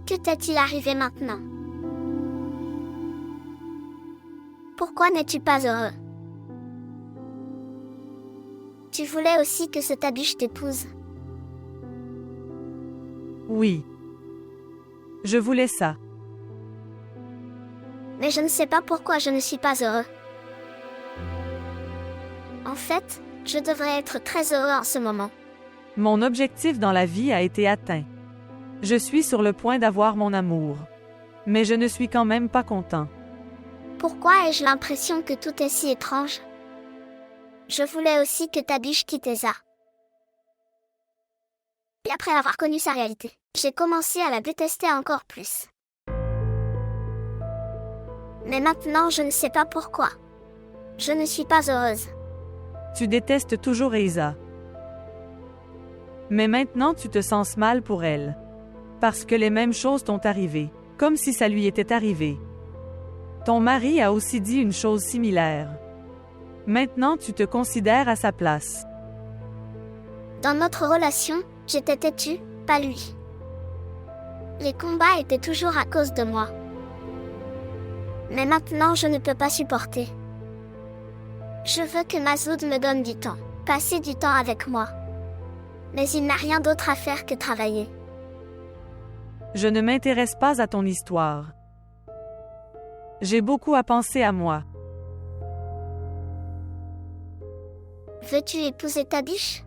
Que t'est-il arrivé maintenant? Pourquoi n'es-tu pas heureux? Tu voulais aussi que ce Tabiche t'épouse. Oui. Je voulais ça. Mais je ne sais pas pourquoi je ne suis pas heureux. En fait, je devrais être très heureux en ce moment. Mon objectif dans la vie a été atteint. Je suis sur le point d'avoir mon amour. Mais je ne suis quand même pas content. Pourquoi ai-je l'impression que tout est si étrange? Je voulais aussi que Tabiche quitte Esa. Et après avoir connu sa réalité, j'ai commencé à la détester encore plus. Mais maintenant je ne sais pas pourquoi. Je ne suis pas heureuse. Tu détestes toujours Esa. Mais maintenant tu te sens mal pour elle. Parce que les mêmes choses t'ont arrivé, comme si ça lui était arrivé. Ton mari a aussi dit une chose similaire. Maintenant tu te considères à sa place. Dans notre relation, j'étais têtue, pas lui. Les combats étaient toujours à cause de moi. Mais maintenant je ne peux pas supporter. Je veux que Masoud me donne du temps, passer du temps avec moi. Mais il n'a rien d'autre à faire que travailler. Je ne m'intéresse pas à ton histoire. J'ai beaucoup à penser à moi. Veux-tu épouser Tabiche?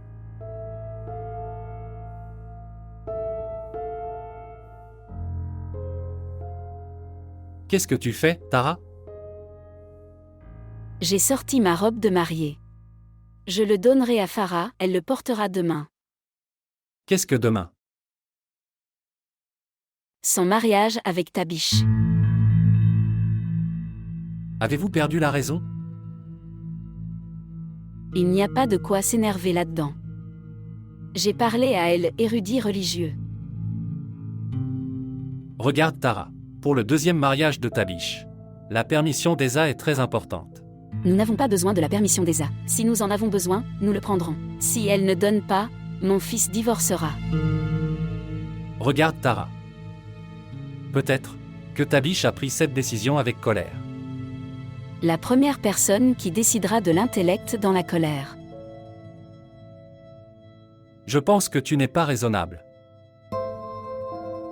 Qu'est-ce que tu fais, Tara? J'ai sorti ma robe de mariée. Je le donnerai à Farah, elle le portera demain. Qu'est-ce que demain? Son mariage avec Tabiche. Avez-vous perdu la raison? Il n'y a pas de quoi s'énerver là-dedans. J'ai parlé à elle, érudit religieux. Regarde Tara, pour le deuxième mariage de Tabiche. La permission d'Esa est très importante. Nous n'avons pas besoin de la permission d'Esa. Si nous en avons besoin, nous le prendrons. Si elle ne donne pas, mon fils divorcera. Regarde Tara. Peut-être que Tabiche a pris cette décision avec colère. La première personne qui décidera de l'intellect dans la colère. Je pense que tu n'es pas raisonnable.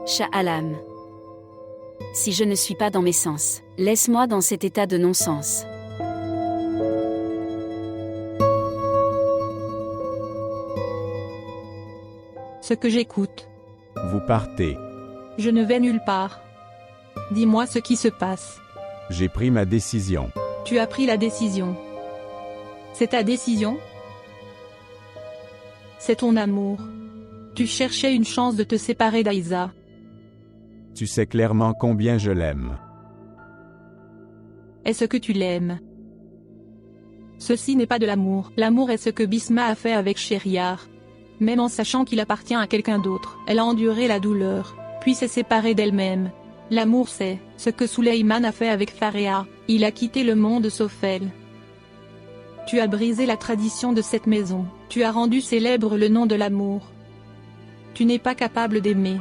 Sha'alam. Si je ne suis pas dans mes sens, laisse-moi dans cet état de non-sens. Ce que j'écoute. Vous partez. Je ne vais nulle part. Dis-moi ce qui se passe. J'ai pris ma décision. Tu as pris la décision. C'est ta décision? C'est ton amour. Tu cherchais une chance de te séparer d'Aïza. Tu sais clairement combien je l'aime. Est-ce que tu l'aimes? Ceci n'est pas de l'amour. L'amour est ce que Bisma a fait avec Shériar. Même en sachant qu'il appartient à quelqu'un d'autre, elle a enduré la douleur, puis s'est séparée d'elle-même. L'amour c'est ce que Souleyman a fait avec Faréa, il a quitté le monde sauf elle. Tu as brisé la tradition de cette maison, tu as rendu célèbre le nom de l'amour. Tu n'es pas capable d'aimer.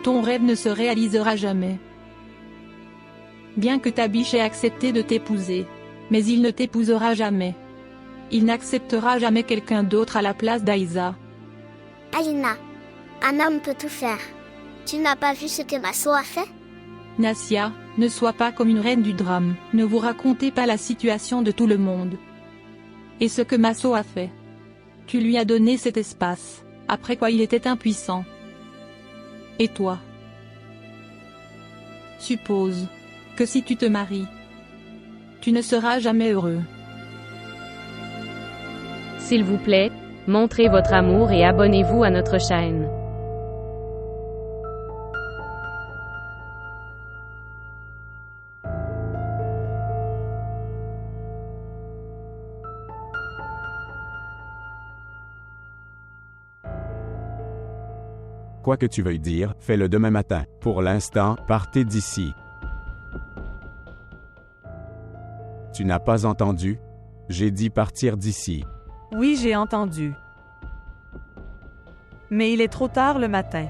Ton rêve ne se réalisera jamais. Bien que Tabiche ait accepté de t'épouser, mais il ne t'épousera jamais. Il n'acceptera jamais quelqu'un d'autre à la place d'Aïza. Aïna, un homme peut tout faire. Tu n'as pas vu ce que Masso a fait? Nassia, ne sois pas comme une reine du drame, ne vous racontez pas la situation de tout le monde. Et ce que Masso a fait. Tu lui as donné cet espace, après quoi il était impuissant. Et toi? Suppose que si tu te maries, tu ne seras jamais heureux. S'il vous plaît, montrez votre amour et abonnez-vous à notre chaîne. Quoi que tu veuilles dire, fais-le demain matin. Pour l'instant, partez d'ici. Tu n'as pas entendu? J'ai dit partir d'ici. Oui, j'ai entendu. Mais il est trop tard le matin.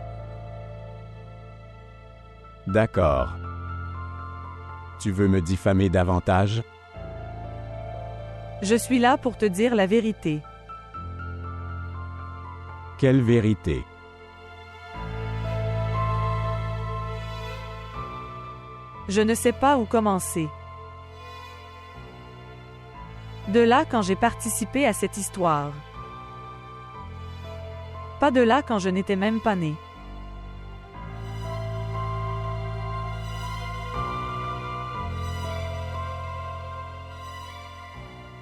D'accord. Tu veux me diffamer davantage? Je suis là pour te dire la vérité. Quelle vérité? Je ne sais pas où commencer. De là quand j'ai participé à cette histoire. Pas de là quand je n'étais même pas née.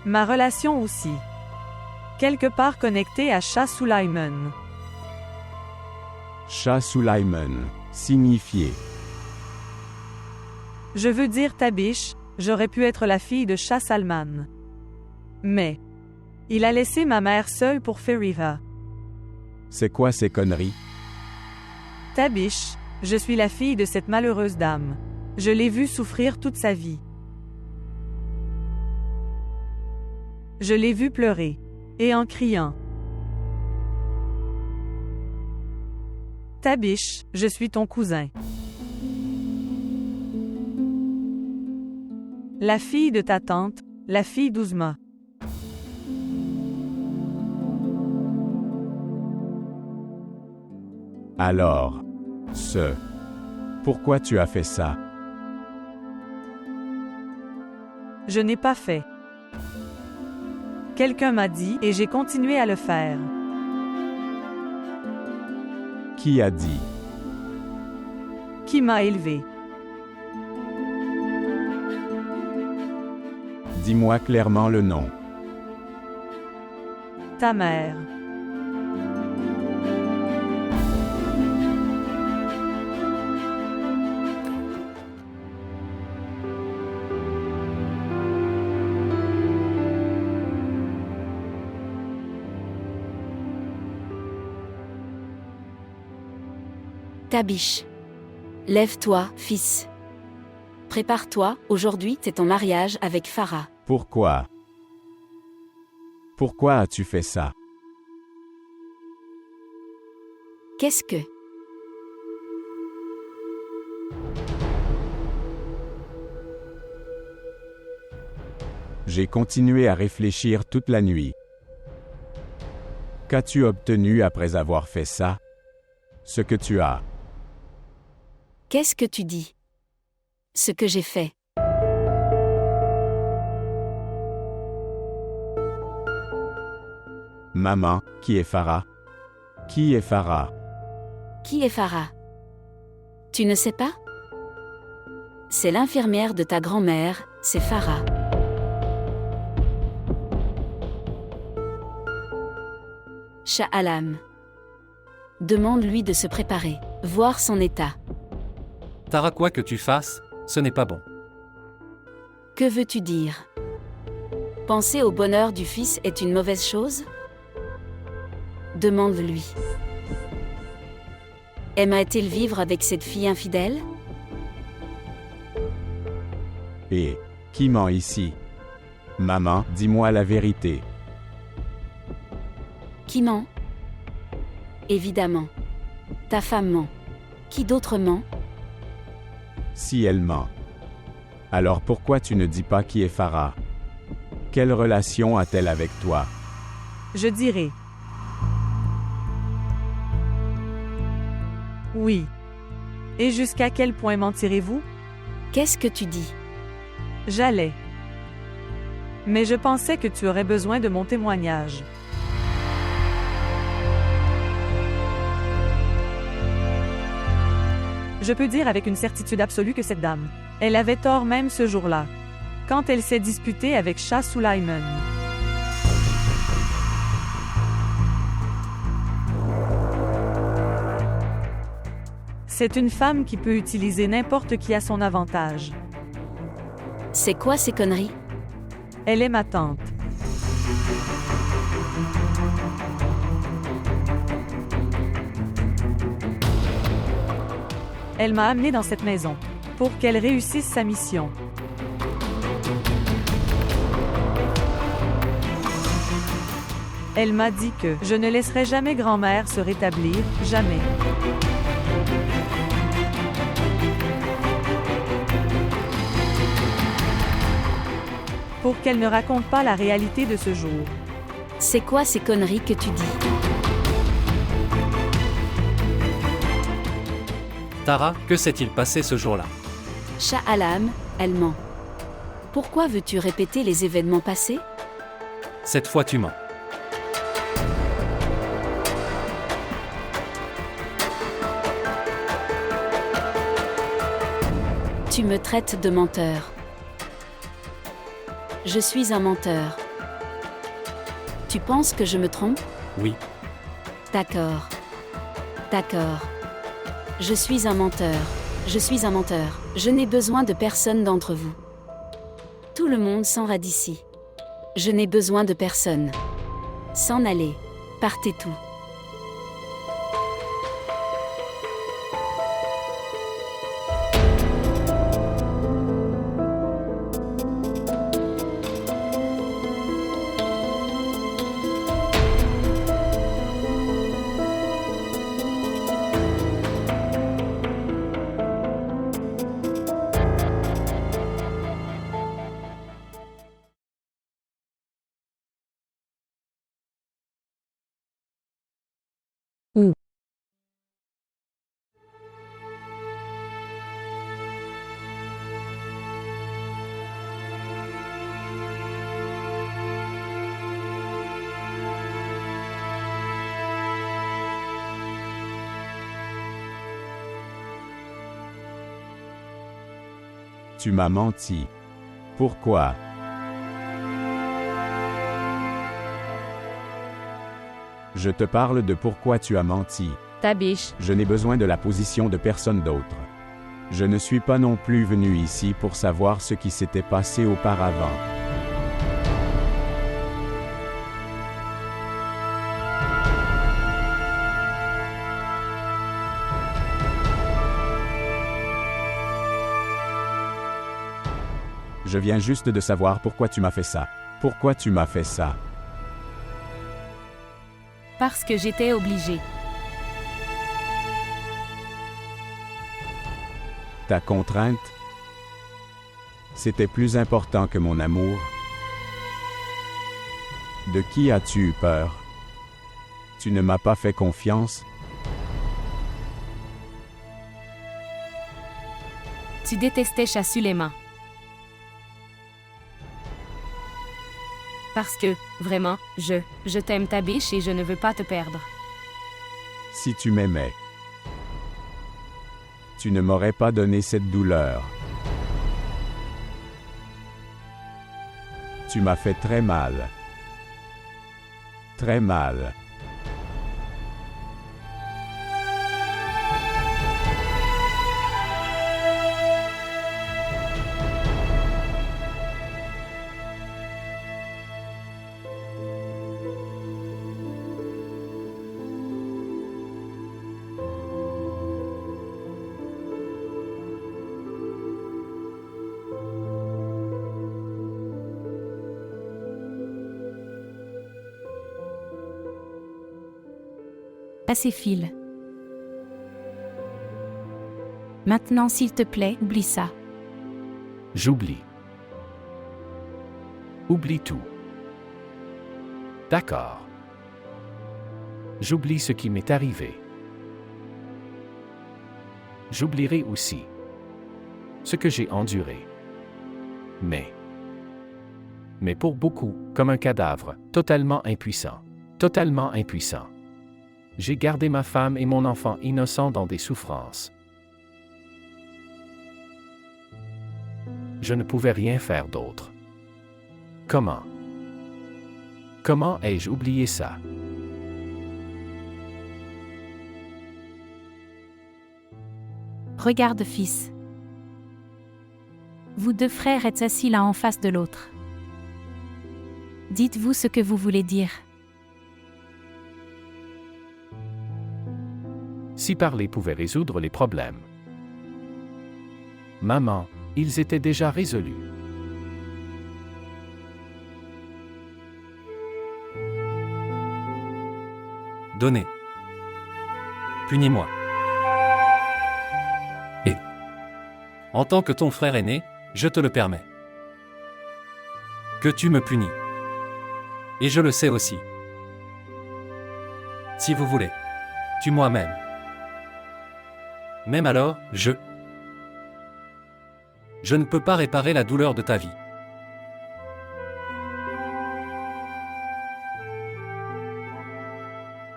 Ma relation aussi. Quelque part connectée à Shah Sulaiman. Shah Sulaiman. Signifié. Je veux dire Tabish, j'aurais pu être la fille de Shah Salman. Mais il a laissé ma mère seule pour Fariha. C'est quoi ces conneries? Tabish, je suis la fille de cette malheureuse dame. Je l'ai vue souffrir toute sa vie. Je l'ai vue pleurer. Et en criant. Tabish, je suis ton cousin. La fille de ta tante, la fille d'Ouzma. Alors, pourquoi tu as fait ça? Je n'ai pas fait. Quelqu'un m'a dit et j'ai continué à le faire. Qui a dit? Qui m'a élevé? Dis-moi clairement le nom. Ta mère. Tabish. Lève-toi, fils. Prépare-toi, aujourd'hui c'est ton mariage avec Farah. Pourquoi? Pourquoi as-tu fait ça? Qu'est-ce que... J'ai continué à réfléchir toute la nuit. Qu'as-tu obtenu après avoir fait ça? Ce que tu as. Qu'est-ce que tu dis? Ce que j'ai fait. Maman, qui est Farah? Qui est Farah? Qui est Farah? Tu ne sais pas? C'est l'infirmière de ta grand-mère, c'est Farah. Shah Alam. Demande-lui de se préparer, voir son état. Tara, quoi que tu fasses, ce n'est pas bon. Que veux-tu dire? Penser au bonheur du fils est une mauvaise chose? Demande-lui. Aimerait-il vivre avec cette fille infidèle? Et qui ment ici? Maman, dis-moi la vérité. Qui ment? Évidemment. Ta femme ment. Qui d'autre ment? Si elle ment. Alors pourquoi tu ne dis pas qui est Farah? Quelle relation a-t-elle avec toi? Je dirai. Oui. Et jusqu'à quel point mentirez-vous? Qu'est-ce que tu dis? J'allais. Mais je pensais que tu aurais besoin de mon témoignage. Je peux dire avec une certitude absolue que cette dame, elle avait tort même ce jour-là, quand elle s'est disputée avec Shah Sulaiman. C'est une femme qui peut utiliser n'importe qui à son avantage. C'est quoi ces conneries? Elle est ma tante. Elle m'a amenée dans cette maison pour qu'elle réussisse sa mission. Elle m'a dit que je ne laisserai jamais grand-mère se rétablir, jamais. Pour qu'elle ne raconte pas la réalité de ce jour. C'est quoi ces conneries que tu dis? Tara, que s'est-il passé ce jour-là? Sha'alam, elle ment. Pourquoi veux-tu répéter les événements passés? Cette fois tu mens. Tu me traites de menteur. Je suis un menteur. Tu penses que je me trompe? Oui. D'accord. D'accord. Je suis un menteur. Je suis un menteur. Je n'ai besoin de personne d'entre vous. Tout le monde s'en va d'ici. Je n'ai besoin de personne. S'en aller. Partez tout. Tu m'as menti. Pourquoi? Je te parle de pourquoi tu as menti. Tabish, Je n'ai besoin de la position de personne d'autre. Je ne suis pas non plus venu ici pour savoir ce qui s'était passé auparavant. Je viens juste de savoir pourquoi tu m'as fait ça. Pourquoi tu m'as fait ça? parce que j'étais obligée. Ta contrainte? C'était plus important que mon amour. De qui as-tu eu peur? Tu ne m'as pas fait confiance? Tu détestais Shah-Sulaiman. Parce que, vraiment, je t'aime Tabish et je ne veux pas te perdre. Si tu m'aimais, tu ne m'aurais pas donné cette douleur. Tu m'as fait très mal. Très mal. Assez fil. Maintenant, s'il te plaît, oublie ça. J'oublie. Oublie tout. D'accord. J'oublie ce qui m'est arrivé. J'oublierai aussi ce que j'ai enduré. Mais pour beaucoup, comme un cadavre, totalement impuissant. Totalement impuissant. J'ai gardé ma femme et mon enfant innocents dans des souffrances. Je ne pouvais rien faire d'autre. Comment ai-je oublié ça? Regarde, fils. Vous deux frères êtes assis l'un en face de l'autre. Dites-vous ce que vous voulez dire. Si parler pouvait résoudre les problèmes. Maman, ils étaient déjà résolus. Donnez. Punis-moi. Et, en tant que ton frère aîné, je te le permets. Que tu me punis. Et je le sais aussi. Si vous voulez. Tue moi-même. Même alors, je ne peux pas réparer la douleur de ta vie.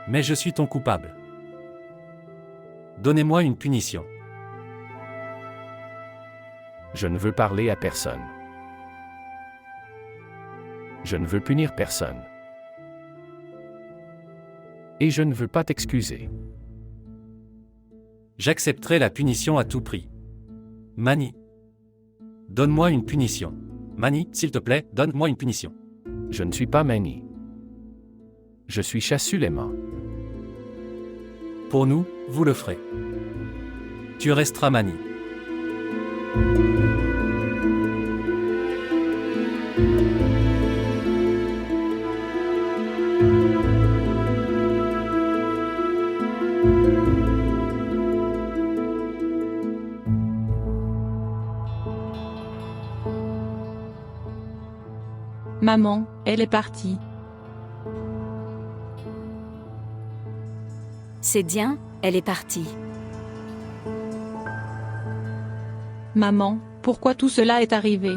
Mais je suis ton coupable. Donnez-moi une punition. Je ne veux parler à personne. Je ne veux punir personne. Et je ne veux pas t'excuser. J'accepterai la punition à tout prix. Mani. Donne-moi une punition. Mani, s'il te plaît, donne-moi une punition. Je ne suis pas Mani. Je suis Shah-Suleiman. Pour nous, vous le ferez. Tu resteras Mani. Maman, elle est partie. C'est bien, elle est partie. Maman, pourquoi tout cela est arrivé?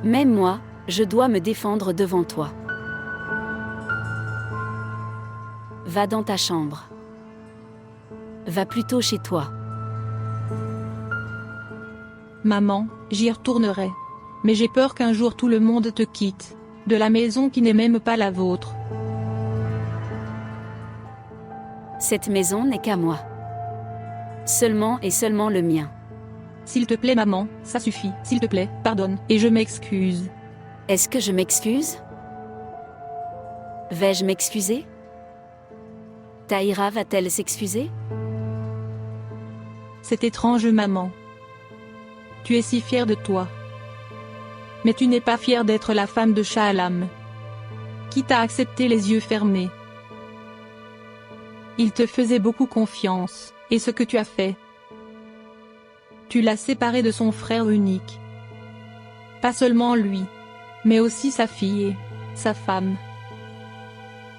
Même moi, je dois me défendre devant toi. Va dans ta chambre. Va plutôt chez toi. Maman, j'y retournerai. Mais j'ai peur qu'un jour tout le monde te quitte. De la maison qui n'est même pas la vôtre. Cette maison n'est qu'à moi. Seulement et seulement le mien. S'il te plaît maman, ça suffit. S'il te plaît, pardonne, et je m'excuse. Est-ce que je m'excuse? Vais-je m'excuser? Tahira va-t-elle s'excuser? C'est étrange maman. Tu es si fière de toi. Mais tu n'es pas fière d'être la femme de Shah Alam. Qui t'a accepté les yeux fermés. Il te faisait beaucoup confiance, et ce que tu as fait. Tu l'as séparé de son frère unique. Pas seulement lui, mais aussi sa fille et sa femme.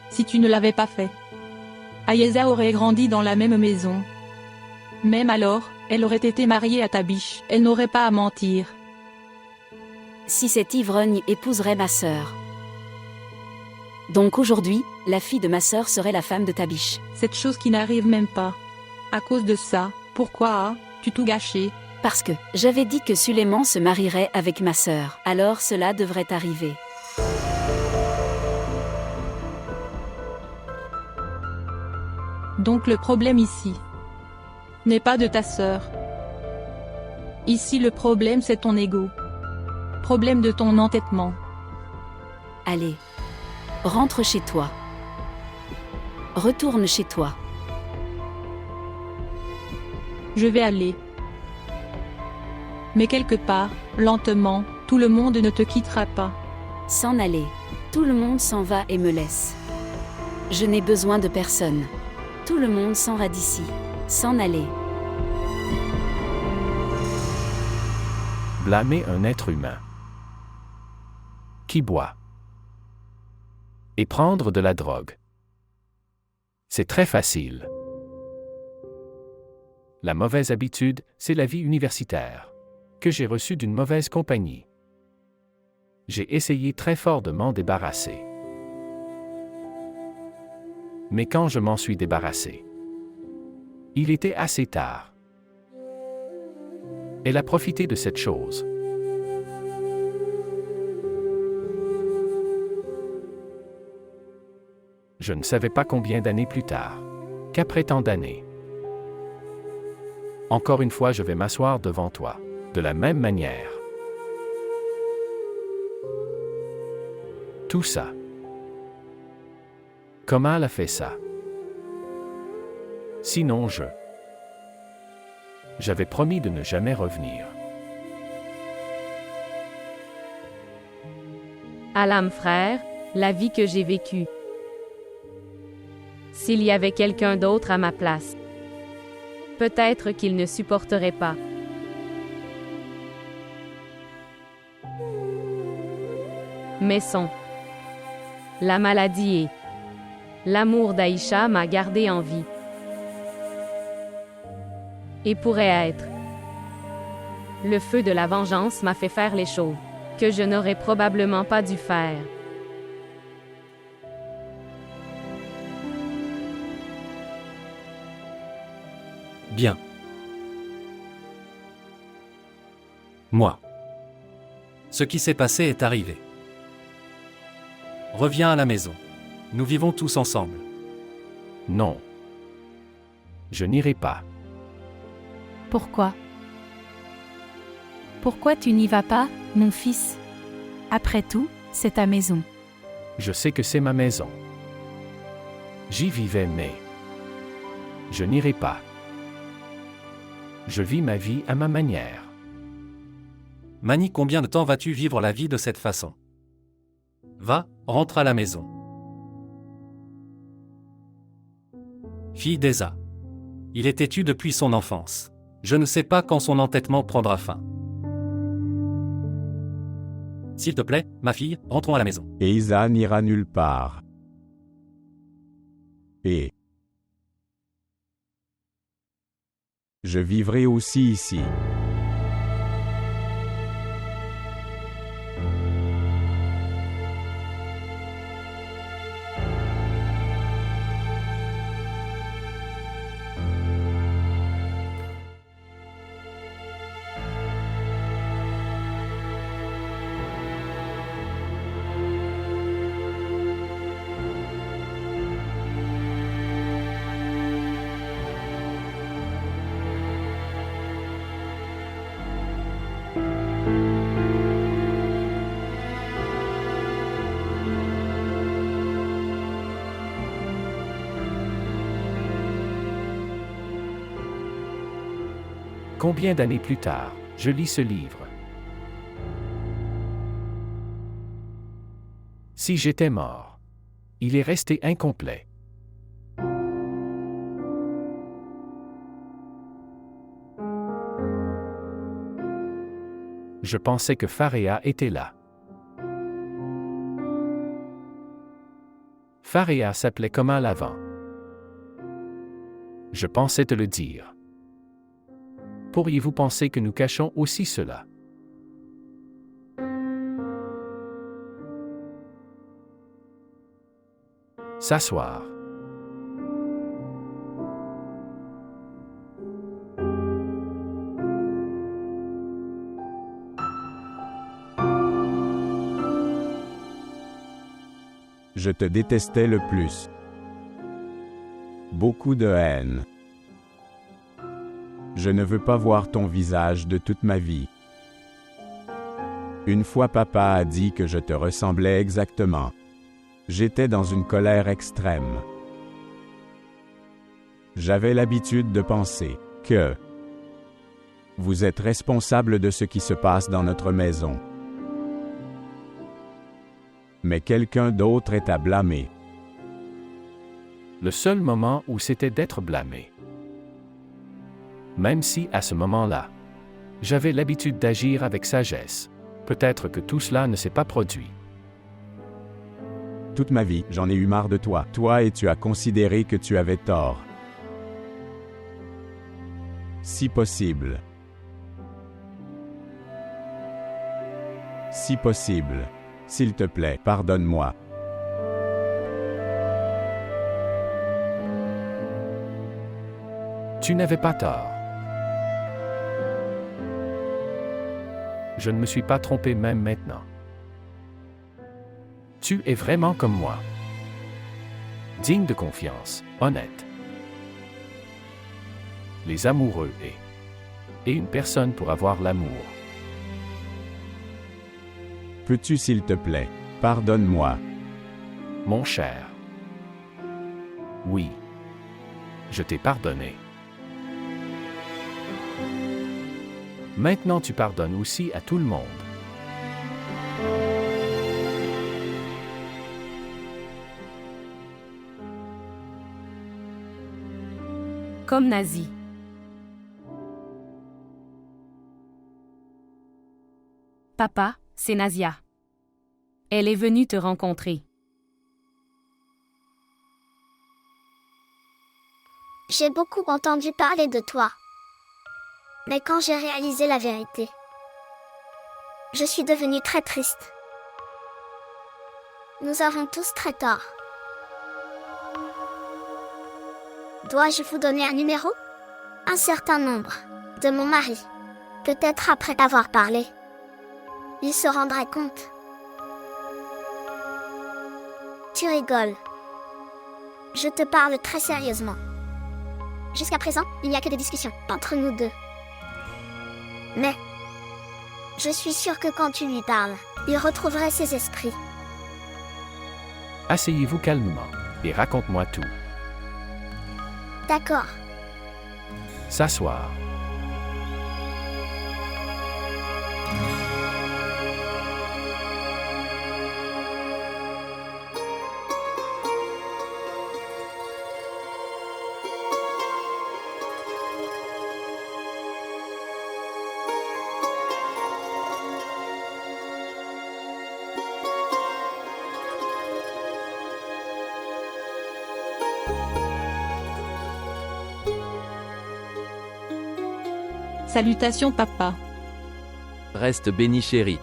Si tu ne l'avais pas fait, Ayeza aurait grandi dans la même maison. Même alors, elle aurait été mariée à Tabish, elle n'aurait pas à mentir. Si cet ivrogne épouserait ma sœur. Donc aujourd'hui, la fille de ma sœur serait la femme de Tabish. Cette chose qui n'arrive même pas. À cause de ça, pourquoi as-tu tout gâché? Parce que j'avais dit que Suleiman se marierait avec ma sœur. Alors cela devrait arriver. Donc le problème ici n'est pas de ta sœur. Ici le problème c'est ton ego. Problème de ton entêtement. Allez. Rentre chez toi. Retourne chez toi. Je vais aller. Mais quelque part, lentement, tout le monde ne te quittera pas. S'en aller. Tout le monde s'en va et me laisse. Je n'ai besoin de personne. Tout le monde s'en va d'ici. S'en aller. Blâmer un être humain qui boit et prendre de la drogue. C'est très facile. La mauvaise habitude, c'est la vie universitaire, que j'ai reçue d'une mauvaise compagnie. J'ai essayé très fort de m'en débarrasser. Mais quand je m'en suis débarrassé, il était assez tard. Elle a profité de cette chose. Je ne savais pas combien d'années plus tard, qu'après tant d'années. Encore une fois, je vais m'asseoir devant toi, de la même manière. Tout ça. Comment elle a fait ça? Sinon j'avais promis de ne jamais revenir. Alam frère, la vie que j'ai vécue. S'il y avait quelqu'un d'autre à ma place, peut-être qu'il ne supporterait pas. Mais la maladie et l'amour d'Aïcha m'a gardé en vie. Et pourrait être. Le feu de la vengeance m'a fait faire les choses que je n'aurais probablement pas dû faire. Bien. Moi. Ce qui s'est passé est arrivé. Reviens à la maison. Nous vivons tous ensemble. Non. Je n'irai pas. Pourquoi? Pourquoi tu n'y vas pas, mon fils? Après tout, c'est ta maison. Je sais que c'est ma maison. J'y vivais, mais je n'irai pas. Je vis ma vie à ma manière. Mani, combien de temps vas-tu vivre la vie de cette façon? Va, rentre à la maison. Fille d'Esa. Il est têtu depuis son enfance. Je ne sais pas quand son entêtement prendra fin. S'il te plaît, ma fille, rentrons à la maison. Et Isa n'ira nulle part. Et je vivrai aussi ici. Combien d'années plus tard, je lis ce livre. Si j'étais mort, il est resté incomplet. Je pensais que Faréa était là. Faréa s'appelait comment l'avant? Je pensais te le dire. Pourriez-vous penser que nous cachons aussi cela? S'asseoir. Je te détestais le plus. Beaucoup de haine. Je ne veux pas voir ton visage de toute ma vie. Une fois papa a dit que je te ressemblais exactement. J'étais dans une colère extrême. J'avais l'habitude de penser que vous êtes responsable de ce qui se passe dans notre maison. Mais quelqu'un d'autre est à blâmer. Le seul moment où c'était d'être blâmé. Même si, à ce moment-là, j'avais l'habitude d'agir avec sagesse, peut-être que tout cela ne s'est pas produit. Toute ma vie, j'en ai eu marre de toi. Toi et tu as considéré que tu avais tort. Si possible. Si possible. S'il te plaît, pardonne-moi. Tu n'avais pas tort. Je ne me suis pas trompé même maintenant. Tu es vraiment comme moi. Digne de confiance, honnête. Les amoureux et une personne pour avoir l'amour. Peux-tu s'il te plaît, pardonne-moi. Mon cher. Oui. Je t'ai pardonné. Maintenant tu pardonnes aussi à tout le monde. comme nazi. Papa, c'est Nazia. Elle est venue te rencontrer. J'ai beaucoup entendu parler de toi. Mais quand j'ai réalisé la vérité, je suis devenue très triste. Nous avons tous très tort. Dois-je vous donner un numéro? Un certain nombre. De mon mari. Peut-être après avoir parlé. Il se rendrait compte. Tu rigoles. Je te parle très sérieusement. Jusqu'à présent, il n'y a que des discussions entre nous deux. Mais je suis sûre que quand tu lui parles, il retrouverait ses esprits. Asseyez-vous calmement et raconte-moi tout. D'accord. S'asseoir. Salutations papa. Reste béni chéri.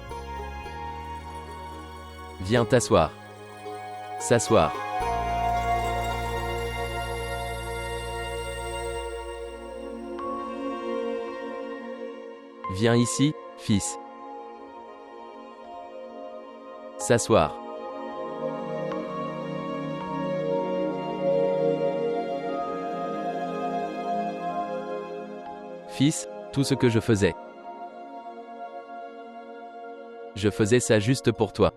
Viens t'asseoir. S'asseoir. Viens ici, fils. S'asseoir. Fils, tout ce que je faisais. Je faisais ça juste pour toi.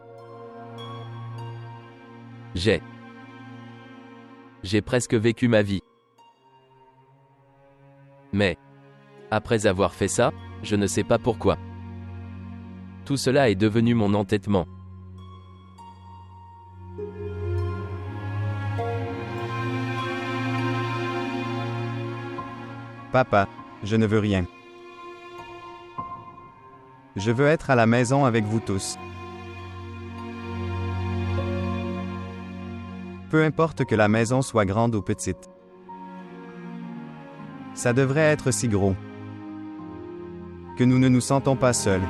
J'ai presque vécu ma vie. Mais, après avoir fait ça, je ne sais pas pourquoi. Tout cela est devenu mon entêtement. Papa, je ne veux rien. Je veux être à la maison avec vous tous. Peu importe que la maison soit grande ou petite. Ça devrait être si gros que nous ne nous sentons pas seuls.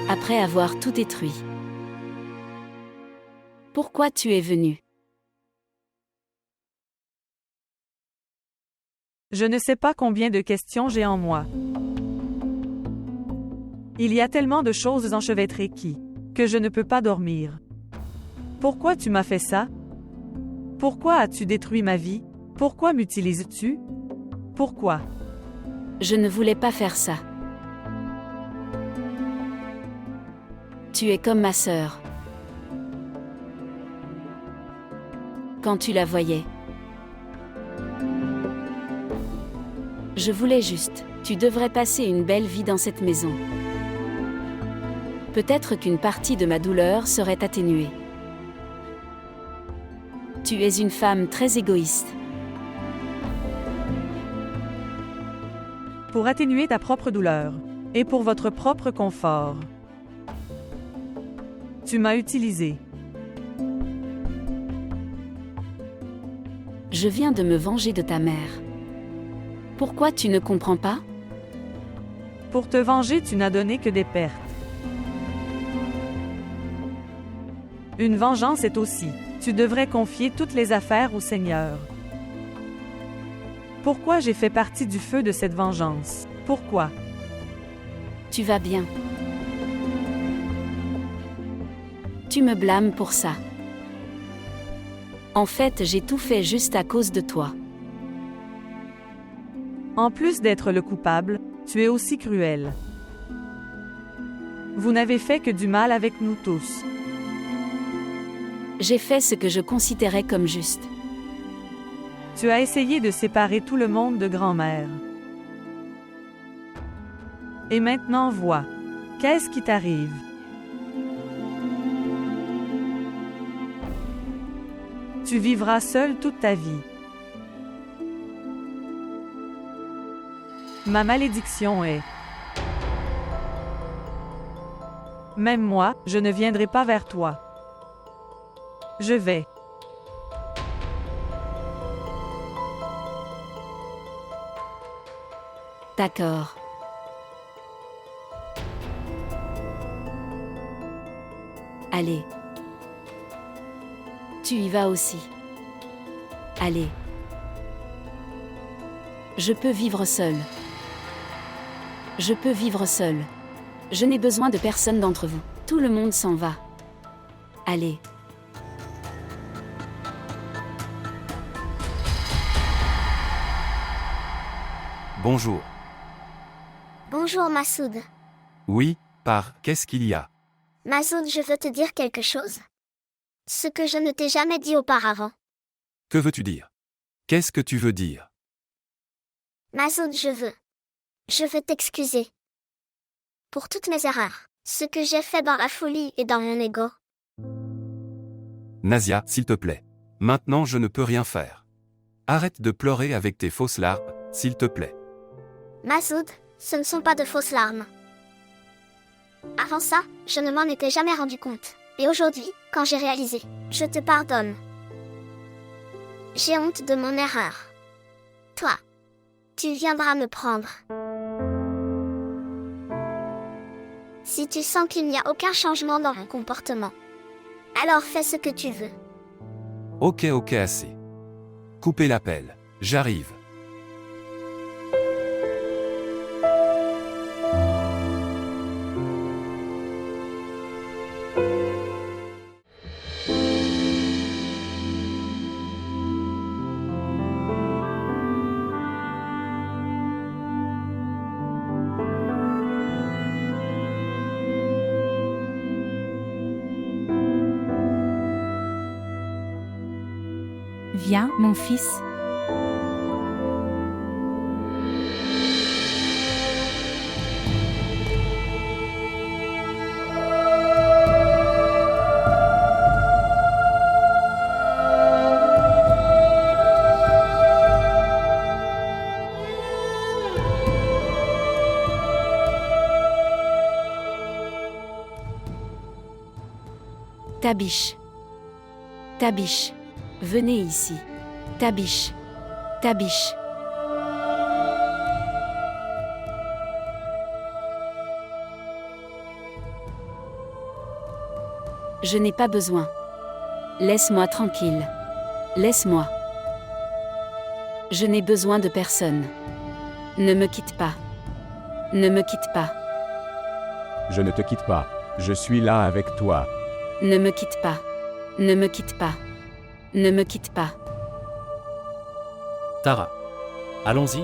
Après avoir tout détruit. Pourquoi tu es venu? Je ne sais pas combien de questions j'ai en moi. Il y a tellement de choses enchevêtrées que je ne peux pas dormir. Pourquoi tu m'as fait ça? Pourquoi as-tu détruit ma vie? Pourquoi m'utilises-tu? Pourquoi? Je ne voulais pas faire ça. Tu es comme ma sœur. Quand tu la voyais. Je voulais juste, tu devrais passer une belle vie dans cette maison. Peut-être qu'une partie de ma douleur serait atténuée. Tu es une femme très égoïste. Pour atténuer ta propre douleur, et pour votre propre confort. Tu m'as utilisé. Je viens de me venger de ta mère. Pourquoi tu ne comprends pas? Pour te venger, tu n'as donné que des pertes. Une vengeance est aussi, tu devrais confier toutes les affaires au Seigneur. Pourquoi j'ai fait partie du feu de cette vengeance? Pourquoi? Tu vas bien. Tu me blâmes pour ça. En fait, j'ai tout fait juste à cause de toi. En plus d'être le coupable, tu es aussi cruel. Vous n'avez fait que du mal avec nous tous. J'ai fait ce que je considérais comme juste. Tu as essayé de séparer tout le monde de grand-mère. Et maintenant vois. Qu'est-ce qui t'arrive? Tu vivras seul toute ta vie. Ma malédiction est... Même moi, je ne viendrai pas vers toi. Je vais. D'accord. Allez. Tu y vas aussi. Allez. Je peux vivre seul. Je peux vivre seul. Je n'ai besoin de personne d'entre vous. Tout le monde s'en va. Allez. Bonjour. Bonjour Massoud. Oui, qu'est-ce qu'il y a? Massoud, je veux te dire quelque chose. Ce que je ne t'ai jamais dit auparavant. Que veux-tu dire? Qu'est-ce que tu veux dire? Massoud, je veux t'excuser. Pour toutes mes erreurs. Ce que j'ai fait dans la folie et dans mon ego. Nazia, s'il te plaît. Maintenant je ne peux rien faire. Arrête de pleurer avec tes fausses larmes, s'il te plaît. Massoud, ce ne sont pas de fausses larmes. Avant ça, je ne m'en étais jamais rendu compte. Et aujourd'hui, quand j'ai réalisé, je te pardonne. J'ai honte de mon erreur. Toi, tu viendras me prendre. Si tu sens qu'il n'y a aucun changement dans mon comportement, alors fais ce que tu veux. Ok, assez. Coupez l'appel. J'arrive. Viens, mon fils. Tabiche. Tabiche. Venez ici. Tabiche. Tabiche. Je n'ai pas besoin. Laisse-moi tranquille. Laisse-moi. Je n'ai besoin de personne. Ne me quitte pas. Ne me quitte pas. Je ne te quitte pas. Je suis là avec toi. Ne me quitte pas. Ne me quitte pas. Ne me quitte pas. Tara. Allons-y.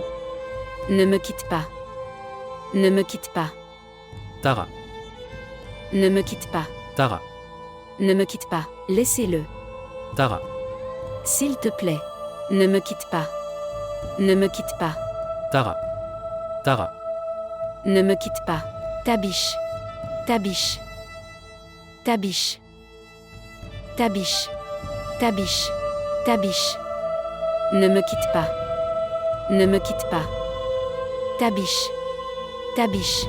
Ne me quitte pas. Ne me quitte pas. Tara. Ne me quitte pas. Tara. Ne me quitte pas. Laissez-le. Tara. S'il te plaît. Ne me quitte pas. Ne me quitte pas. Tara. Tara. Ne me quitte pas. Tabiche. Tabiche. Tabiche. Tabiche. Tabiche. Tabiche. Ne me quitte pas. Ne me quitte pas. Tabiche. Tabiche.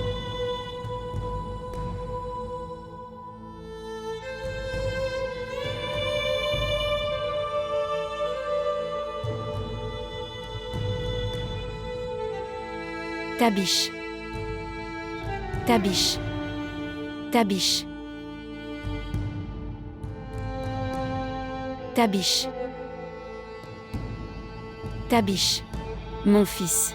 Tabiche. Tabiche. Tabiche. Tabiche. Tabiche. Mon fils.